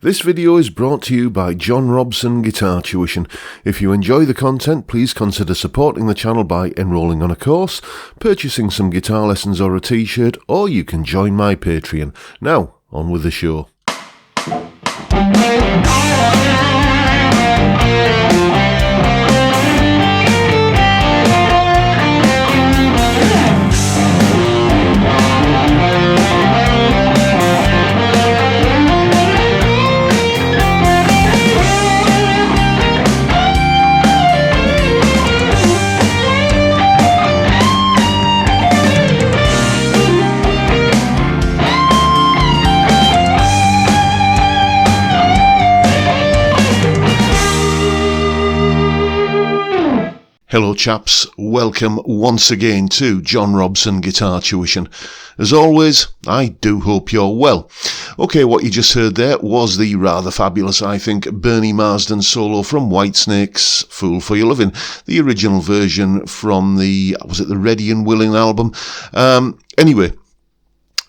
This video is brought to you by John Robson Guitar Tuition. If you enjoy the content, please consider supporting the channel by enrolling on a course, purchasing some guitar lessons or a t-shirt, or you can join my Patreon. Now, on with the show. Hello chaps, welcome once again to John Robson Guitar Tuition. As always, I do hope you're well. Okay, what you just heard there was the rather fabulous, I think, Bernie Marsden solo from Whitesnake's Fool for Your Lovin', the original version from the Ready and Willing album. Anyway,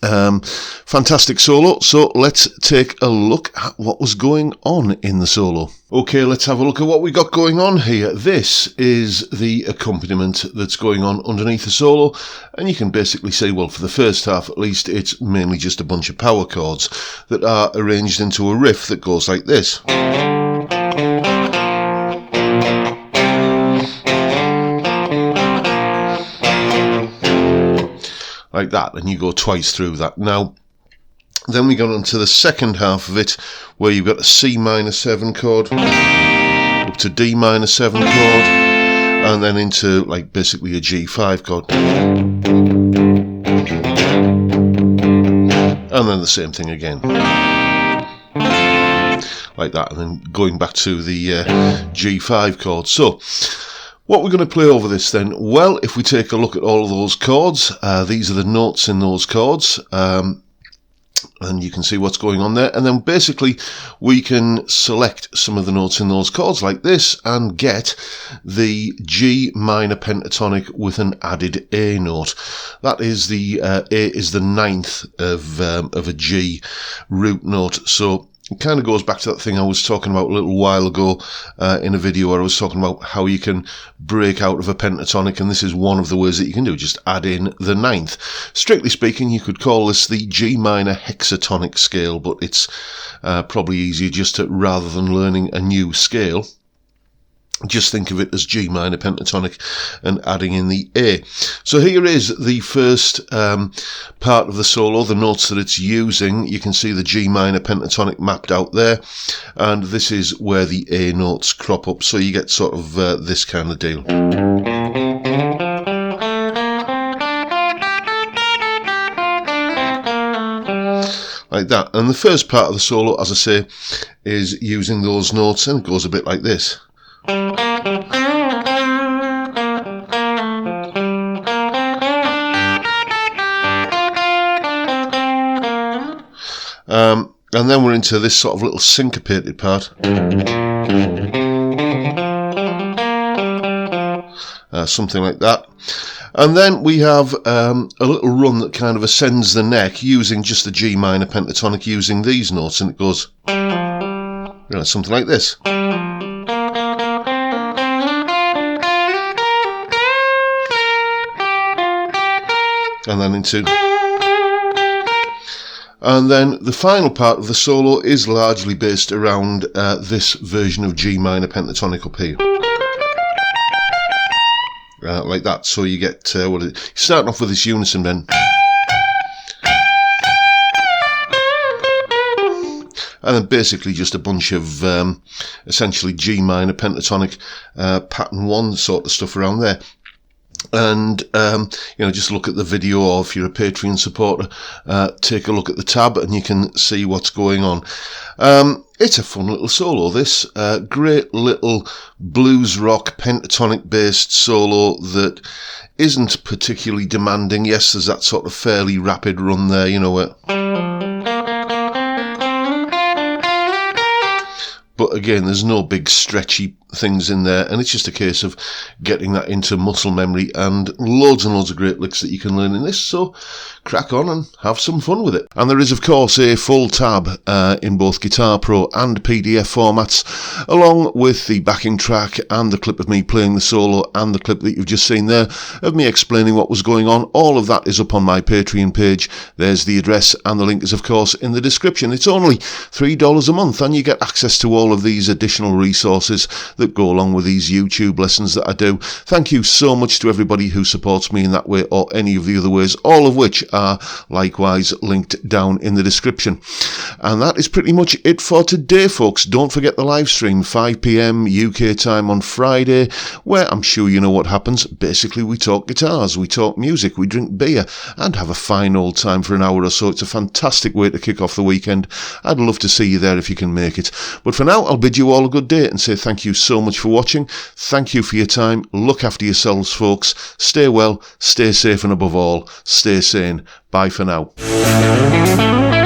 fantastic solo, so let's take a look at what was going on in the solo. Okay, let's have a look at what we got going on here. This is the accompaniment that's going on underneath the solo, and you can basically say, well, for the first half at least, it's mainly just a bunch of power chords that are arranged into a riff that goes like this. Like that, and you go twice through that. Now, then we got on to the second half of it, where you've got a C minor 7 chord, up to D minor 7 chord, and then into, like, basically a G5 chord. And then the same thing again. Like that, and then going back to the G5 chord. So, what we're going to play over this then? Well, if we take a look at all of those chords, these are the notes in those chords, and you can see what's going on there. And then basically we can select some of the notes in those chords like this and get the G minor pentatonic with an added A note. That is the A is the ninth of a G root note. So it kind of goes back to that thing I was talking about a little while ago in a video where I was talking about how you can break out of a pentatonic, and this is one of the ways that you can do, just add in the ninth. Strictly speaking, you could call this the G minor hexatonic scale, but it's probably easier just to, rather than learning a new scale, just think of it as G minor pentatonic and adding in the A. So here is the first part of the solo, the notes that it's using. You can see the G minor pentatonic mapped out there, and this is where the A notes crop up. So you get sort of this kind of deal. Like that. And the first part of the solo, as I say, is using those notes, and it goes a bit like this. And then we're into this sort of little syncopated part. Something like that. And then we have a little run that kind of ascends the neck using just the G minor pentatonic using these notes, and it goes something like this. And then into, and then the final part of the solo is largely based around this version of G minor pentatonic up here, like that. So you get starting off with this unison then, and then basically just a bunch of essentially G minor pentatonic pattern 1 sort of stuff around there. And just look at the video, or if you're a Patreon supporter, take a look at the tab and you can see what's going on. It's a fun little solo, this great little blues rock pentatonic based solo that isn't particularly demanding. Yes, there's that sort of fairly rapid run there, you know it. But again, there's no big stretchy things in there, and it's just a case of getting that into muscle memory, and loads of great licks that you can learn in this. So crack on and have some fun with it. And there is of course a full tab in both Guitar Pro and PDF formats, along with the backing track and the clip of me playing the solo and the clip that you've just seen there of me explaining what was going on. All of that is up on my Patreon page. There's the address, and the link is of course in the description. It's only $3 a month, and you get access to all of these additional resources that go along with these YouTube lessons that I do. Thank you so much to everybody who supports me in that way, or any of the other ways, all of which are likewise linked down in the description. And that is pretty much it for today, folks. Don't forget the live stream, 5 PM UK time on Friday, where I'm sure you know what happens. Basically, we talk guitars, we talk music, we drink beer, and have a fine old time for an hour or so. It's a fantastic way to kick off the weekend. I'd love to see you there if you can make it. But for now, I'll bid you all a good day and say thank you so much for watching. Thank you for your time. Look after yourselves, folks. Stay well, stay safe, and above all, stay sane. Bye for now.